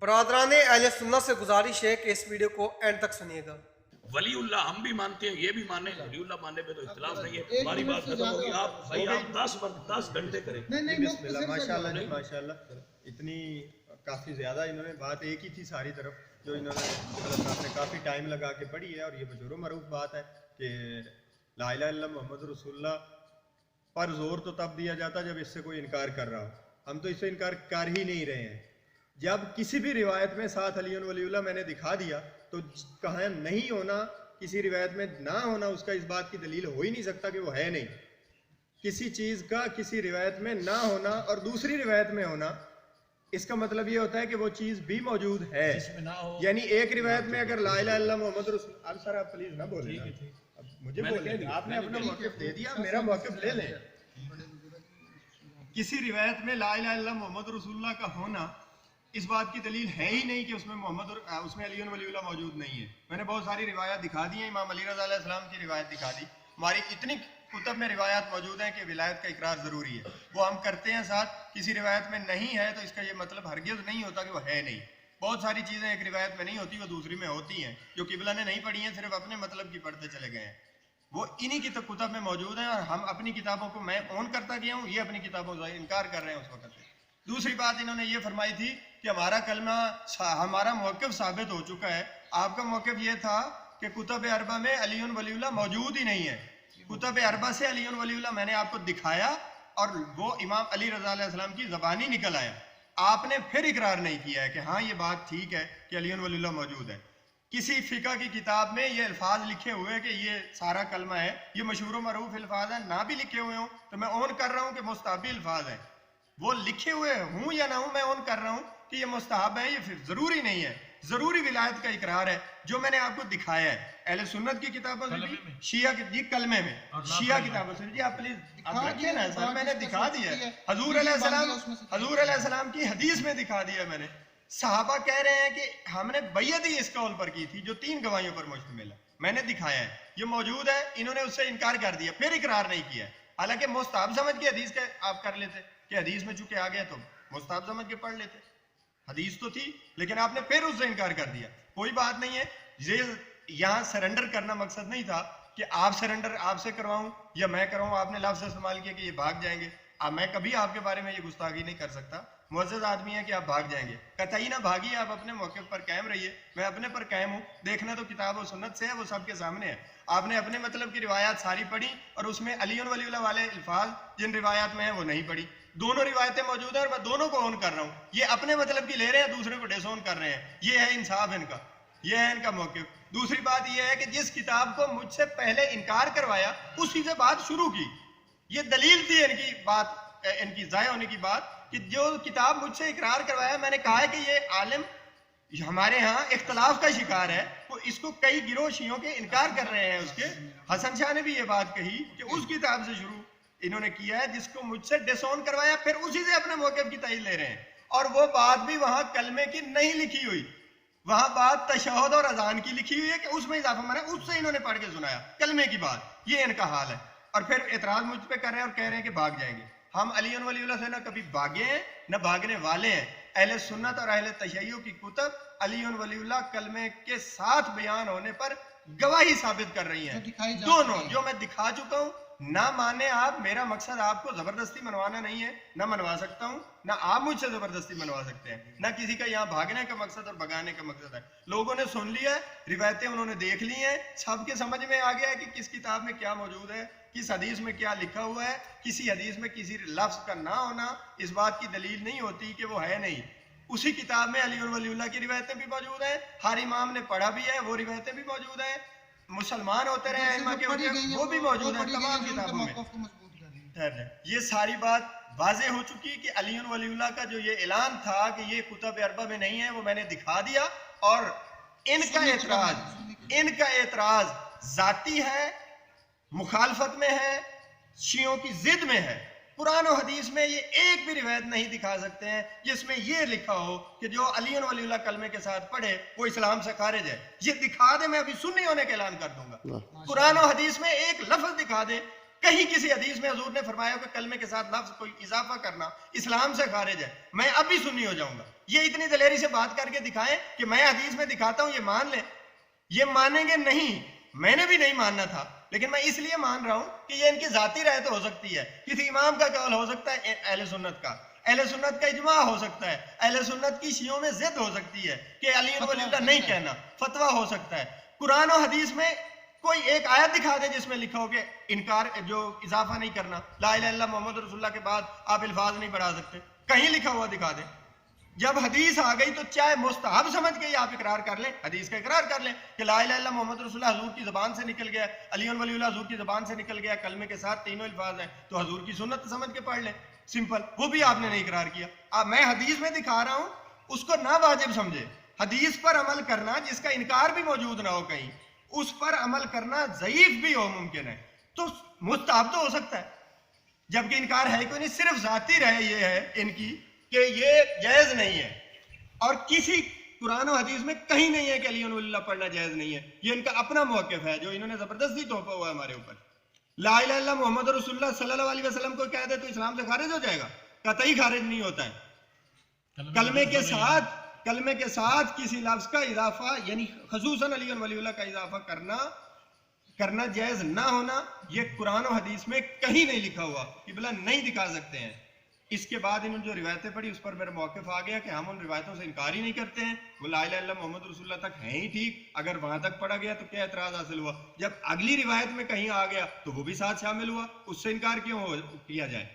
برادران اہل سنت سے گزارش ہے کہ اس ویڈیو کو اینڈ تک سنیے گا۔ ولی اللہ ہم بھی مانتے ہیں، یہ بھی مانیں، ولی اللہ ماننے پہ تو اختلاف نہیں ہے۔ ہماری بات ختم ہوگی، آپ بھائی آپ 10 گھنٹے کریں۔ بسم اللہ، ماشاءاللہ جی ماشاءاللہ۔ اتنی کافی زیادہ انہوں نے بات ایک ہی تھی ساری طرف، جو انہوں نے مطلب آپ نے کافی ٹائم لگا کے پڑھی ہے، اور یہ مشہور و معروف بات ہے کہ لا الہ الا اللہ محمد رسول اللہ پر زور تو تب دیا جاتا جب اس سے کوئی انکار کر رہا ہو۔ ہم تو اس سے انکار کر ہی نہیں رہے ہیں۔ جب کسی بھی روایت میں ساتھ علی ولی اللہ میں نے دکھا دیا تو کہاں نہیں ہونا، کسی روایت میں نہ ہونا، اس کا اس بات کی دلیل ہو ہی نہیں سکتا کہ وہ ہے نہیں۔ کسی چیز کا کسی روایت میں نہ ہونا اور دوسری روایت میں ہونا، اس کا مطلب یہ ہوتا ہے کہ وہ چیز بھی موجود ہے۔ یعنی ایک روایت میں اگر لا الہ الا اللہ محمد رسول اللہ، اب سر آپ پلیز نہ بولیں، مجھے بولیں، آپ نے اپنا موقف دے دیا، میرا موقف لے لیں۔ کسی روایت میں لا الہ الا اللہ محمد رسول اللہ کا ہونا اس بات کی دلیل ہے ہی نہیں کہ اس میں علی ولی اللہ موجود نہیں ہے۔ میں نے بہت ساری روایات دکھا دی ہیں، امام علی رضا علیہ السلام کی روایت دکھا دی، ہماری اتنی کتب میں روایات موجود ہیں کہ ولایت کا اقرار ضروری ہے، وہ ہم کرتے ہیں ساتھ۔ کسی روایت میں نہیں ہے تو اس کا یہ مطلب ہرگز نہیں ہوتا کہ وہ ہے نہیں۔ بہت ساری چیزیں ایک روایت میں نہیں ہوتی، وہ دوسری میں ہوتی ہیں، جو قبلہ نے نہیں پڑھی ہیں، صرف اپنے مطلب کی پڑھتے چلے گئے ہیں، وہ انہی کی کتب میں موجود ہیں، اور ہم اپنی کتابوں کو میں اون کرتا گیا ہوں، یہ اپنی کتابوں سے انکار کر رہے ہیں اس وقت سے۔ دوسری بات انہوں نے یہ فرمائی تھی کہ ہمارا کلمہ، ہمارا موقف ثابت ہو چکا ہے۔ آپ کا موقف یہ تھا کہ کتب اربع میں علی ولی اللہ موجود ہی نہیں ہے۔ کتب اربع سے علی ولی اللہ میں نے آپ کو دکھایا، اور وہ امام علی رضا علیہ السلام کی زبانی نکل آیا۔ آپ نے پھر اقرار نہیں کیا ہے کہ ہاں یہ بات ٹھیک ہے کہ علی ولی اللہ موجود ہے۔ کسی فقہ کی کتاب میں یہ الفاظ لکھے ہوئے کہ یہ سارا کلمہ ہے، یہ مشہور و معروف الفاظ ہیں، نہ بھی لکھے ہوئے ہوں تو میں اون کر رہا ہوں کہ مستحبی الفاظ ہیں۔ وہ لکھے ہوئے ہوں یا نہ ہوں، میں اون کر رہا ہوں کہ یہ مستحب ہے، یہ پھر ضروری نہیں ہے۔ ضروری ولایت کا اقرار ہے جو میں نے آپ کو دکھایا ہے اہل سنت کی کتابوں سے بھی، شیعہ کی جی کلمے میں، شیعہ کتابوں سے جی۔ آپ پلیز آپ رکھیے نا سر، میں نے دکھا دیا ہے، حضور علیہ السلام کی حدیث میں دکھا دیا میں نے۔ صحابہ کہہ رہے ہیں کہ ہم نے بیعت ہی اس قول پر کی تھی جو 3 گواہیوں پر مشتمل ہے، میں نے دکھایا ہے، یہ موجود ہے۔ انہوں نے اس سے انکار کر دیا، پھر اقرار نہیں کیا، حالانکہ مستحب سمجھ کے حدیث کے آپ کر لیتے کہ حدیث میں چونکہ آ گیا تو مستحب سمجھ کے پڑھ لیتے، حدیث تو تھی، لیکن آپ نے پھر اس سے انکار کر دیا۔ کوئی بات نہیں ہے، یہ یہاں سرنڈر کرنا مقصد نہیں تھا کہ آپ سرنڈر آپ سے کرواؤں یا میں کراؤں۔ آپ نے لفظ استعمال کیا کہ یہ بھاگ جائیں گے، اب میں کبھی آپ کے بارے میں یہ گستاخی نہیں کر سکتا۔ معزز آدمی ہے کہ آپ بھاگ جائیں گے، قطعی نہ بھاگیے، آپ اپنے موقف پر قائم رہیے، میں اپنے پر قائم ہوں۔ دیکھنا تو کتاب و سنت سے ہے، وہ سب کے سامنے ہے۔ آپ نے اپنے مطلب کی روایات ساری پڑھی اور اس میں علی ولی اللہ والے الفاظ جن روایات میں ہیں وہ نہیں پڑھی۔ دونوں روایتیں موجود ہیں اور میں دونوں کو اون کر رہا ہوں۔ یہ اپنے مطلب کی لے رہے ہیں، دوسرے کو ڈس اون کر رہے ہیں، یہ ہے انصاف ان کا، یہ ہے ان کا موقف۔ دوسری بات یہ ہے کہ جس کتاب کو مجھ سے پہلے انکار کروایا اسی سے بات شروع کی، یہ دلیل تھی ان کی بات، ان کی ضائع ہونے کی بات، کہ جو کتاب مجھ سے اقرار کروایا، میں نے کہا ہے کہ یہ عالم ہمارے ہاں اختلاف کا شکار ہے، وہ اس کو کئی گروہ شیعوں کے انکار کر رہے ہیں اس کے۔ حسن شاہ نے بھی یہ بات کہی کہ اس کتاب سے شروع انہوں نے کیا ہے جس کو مجھ سے ڈس اون کروایا، پھر اسی سے اپنے موقف کی تائید لے رہے ہیں، اور وہ بات بھی وہاں کلمے کی نہیں لکھی ہوئی، وہاں بات تشہد اور اذان کی لکھی ہوئی ہے کہ اس میں اضافہ مانا، اس سے انہوں نے پڑھ کے سنایا کلمے کی بات، یہ ان کا حال ہے۔ اور پھر اعتراض مجھ پہ کر رہے ہیں اور کہہ رہے ہیں کہ بھاگ جائیں گے۔ ہم علی ولی اللہ سے نہ کبھی بھاگے ہیں نہ بھاگنے والے ہیں۔ اہل سنت اور اہل تشیع کی کتب علی ولی اللہ کلمے کے ساتھ بیان ہونے پر گواہی ثابت کر رہی ہیں، دونوں جو میں دکھا چکا ہوں۔ نہ مانے آپ، میرا مقصد آپ کو زبردستی منوانا نہیں ہے، نہ منوا سکتا ہوں، نہ آپ مجھ سے زبردستی منوا سکتے ہیں، نہ کسی کا یہاں بھاگنے کا مقصد اور بھگانے کا مقصد ہے۔ لوگوں نے سن لیا ہے، روایتیں انہوں نے دیکھ لی ہیں، سب کے سمجھ میں آ گیا ہے کہ کس کتاب میں کیا موجود ہے، کس حدیث میں کیا لکھا ہوا ہے۔ کسی حدیث میں کسی لفظ کا نہ ہونا اس بات کی دلیل نہیں ہوتی کہ وہ ہے نہیں۔ اسی کتاب میں علی ولی اللہ کی روایتیں بھی موجود ہیں، ہر امام نے پڑھا بھی ہے، وہ روایتیں بھی موجود ہیں، مسلمان ہوتے رہے ائمہ کے وہ بھی موجود ہیں تمام کتابوں میں۔ یہ ساری بات واضح ہو چکی کہ علی ولی اللہ کا جو یہ اعلان تھا کہ یہ کتب اربع میں نہیں ہے، وہ میں نے دکھا دیا۔ اور ان کا اعتراض ذاتی ہے، مخالفت میں ہے، شیعوں کی ضد میں ہے۔ قرآن و حدیث میں یہ ایک بھی روایت نہیں دکھا سکتے ہیں جس میں یہ لکھا ہو کہ جو علی ولی اللہ کلمے کے ساتھ پڑھے وہ اسلام سے خارج ہے۔ یہ دکھا دے، میں ابھی سنی ہونے کا اعلان کر دوں گا۔ قرآن و حدیث میں ایک لفظ دکھا دے کہیں کسی حدیث میں حضور نے فرمایا کہ کلمے کے ساتھ لفظ کوئی اضافہ کرنا اسلام سے خارج ہے؟ میں اب بھی سنی ہو جاؤں گا. یہ اتنی دلیری سے بات کر کے دکھائیں کہ میں حدیث میں دکھاتا ہوں یہ مان لیں. یہ مانیں گے نہیں. میں نے بھی نہیں ماننا تھا لیکن میں اس لیے مان رہا ہوں کہ یہ ان کی ذاتی رائے تو ہو سکتی ہے. کسی امام کا قول ہو سکتا ہے اہل سنت کا، اہل سنت کا اجماع ہو سکتا ہے، اہل سنت کی شیعوں میں ضد ہو سکتی ہے کہ علی ولی اللہ نہیں کہنا، فتویٰ ہو سکتا ہے. قرآن و حدیث میں کوئی ایک آیت دکھا دے جس میں لکھا ہو کہ انکار جو اضافہ نہیں کرنا، لا الہ الا اللہ محمد رسول اللہ کے بعد آپ الفاظ نہیں بڑھا سکتے، کہیں لکھا ہوا دکھا دیں. جب حدیث آ گئی تو چاہے مستحب سمجھ کے آپ اقرار کر لیں، حدیث کا اقرار کر لیں کہ لا الہ الا اللہ محمد رسول اللہ حضور کی زبان سے نکل گیا، علی ولی اللہ حضور کی زبان سے نکل گیا، کلمے کے ساتھ تینوں الفاظ ہیں تو حضور کی سنت سمجھ کے پڑھ لیں. سمپل. وہ بھی آپ نے نہیں اقرار کیا. میں حدیث میں دکھا رہا ہوں، اس کو نہ واجب سمجھے. حدیث پر عمل کرنا جس کا انکار بھی موجود نہ ہو کہیں، اس پر عمل کرنا ضعیف بھی ہو ممکن ہے تو مستحب تو ہو سکتا ہے، جبکہ انکار ہے کوئی نہیں. صرف ذاتی رہے یہ ہے ان کی کہ یہ جائز نہیں ہے، اور کسی قرآن و حدیث میں کہیں نہیں ہے کہ علی ولی اللہ پڑھنا جائز نہیں ہے. یہ ان کا اپنا موقف ہے جو انہوں نے زبردستی تھوپا ہوا ہے ہمارے اوپر. لا الہ الا اللہ محمد رسول اللہ صلی اللہ علیہ وسلم کو کہہ دے تو اسلام سے خارج ہو جائے گا؟ قطعی خارج نہیں ہوتا ہے. کلمے کے ساتھ کسی لفظ کا اضافہ یعنی خصوصاً علی ولی اللہ کا اضافہ کرنا جائز نہ ہونا یہ قرآن و حدیث میں کہیں نہیں لکھا ہوا، قبلہ نہیں دکھا سکتے ہیں. اس کے بعد انہوں نے جو روایتیں پڑھی اس پر میرا موقف آ گیا کہ ہم ان روایتوں سے انکار ہی نہیں کرتے ہیں. وہ لا الہ الا اللہ محمد رسول اللہ تک ہیں ہی ٹھیک، اگر وہاں تک پڑھا گیا تو کیا اعتراض حاصل ہوا؟ جب اگلی روایت میں کہیں آ گیا تو وہ بھی ساتھ شامل ہوا، اس سے انکار کیوں کیا جائے؟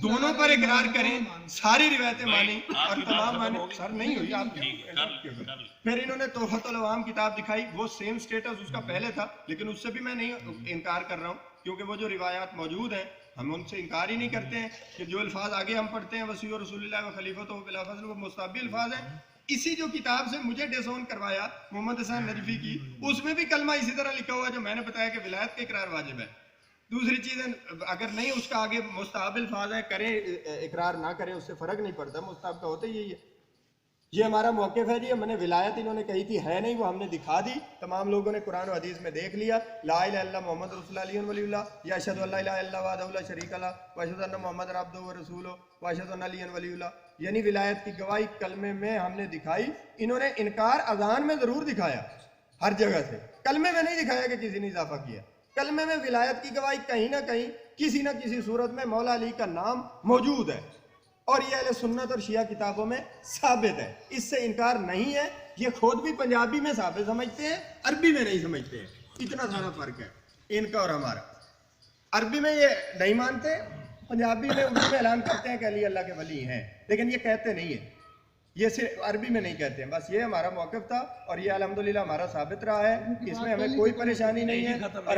دونوں پر اقرار کریں، ساری روایتیں مانی اور تمام مانی. سر نہیں ہوئی آپ. پھر انہوں نے تحفۃ العوام کتاب دکھائی، وہ سیم سٹیٹس اس کا پہلے تھا لیکن اس سے بھی میں نہیں انکار کر رہا ہوں کیونکہ وہ جو روایات موجود ہیں ہم ان سے انکار ہی نہیں کرتے ہیں کہ جو الفاظ آگے ہم پڑھتے ہیں وصی رسول اللہ و خلیفۃ و بلا فضل وہ مستحب الفاظ ہیں. اسی جو کتاب سے مجھے ڈیسون کروایا محمد حسین نجفی کی، اس میں بھی کلمہ اسی طرح لکھا ہوا ہے جو میں نے بتایا کہ ولایت کا اقرار واجب ہے. دوسری چیز اگر نہیں اس کا آگے مستحب الفاظ ہے، کریں اقرار نہ کریں اس سے فرق نہیں پڑتا، مستحب کا ہوتا یہی ہے. یہ ہمارا موقف ہے جی. میں نے ولایت انہوں نے کہی تھی ہے نہیں، وہ ہم نے دکھا دی. تمام لوگوں نے قرآن و حدیث میں دیکھ لیا. لا الہ الا اللہ محمد رسول اللہ علیہ ولی اللہ یا اشہد ان لا الہ الا اللہ وحدہ لا شریک لہ واشہد ان محمد عبدہ ورسولہ واشہد ان علی ولی اللہ، یعنی ولایت کی گواہی کلمے میں ہم نے دکھائی. انہوں نے انکار اذان میں ضرور دکھایا ہر جگہ سے، کلمے میں نہیں دکھایا کہ کسی نے اضافہ کیا. کلمے میں ولایت کی گواہی کہیں نہ کہیں کسی نہ کسی صورت میں مولا علی کا نام موجود ہے اور یہ اہل سنت اور شیعہ کتابوں میں ثابت ہے، اس سے انکار نہیں ہے. یہ خود بھی پنجابی میں ثابت سمجھتے ہیں، عربی میں نہیں سمجھتے ہیں. اتنا سارا فرق ہے ان کا اور ہمارا. عربی میں یہ نہیں مانتے، پنجابی میں اردو میں اعلان کرتے ہیں کہ علی اللہ کے ولی ہیں لیکن یہ کہتے نہیں ہیں. یہ صرف عربی میں نہیں کہتے ہیں. بس یہ ہمارا موقف تھا اور یہ الحمدللہ ہمارا ثابت رہا ہے. اس میں ہمیں کوئی پریشانی نہیں ہے اور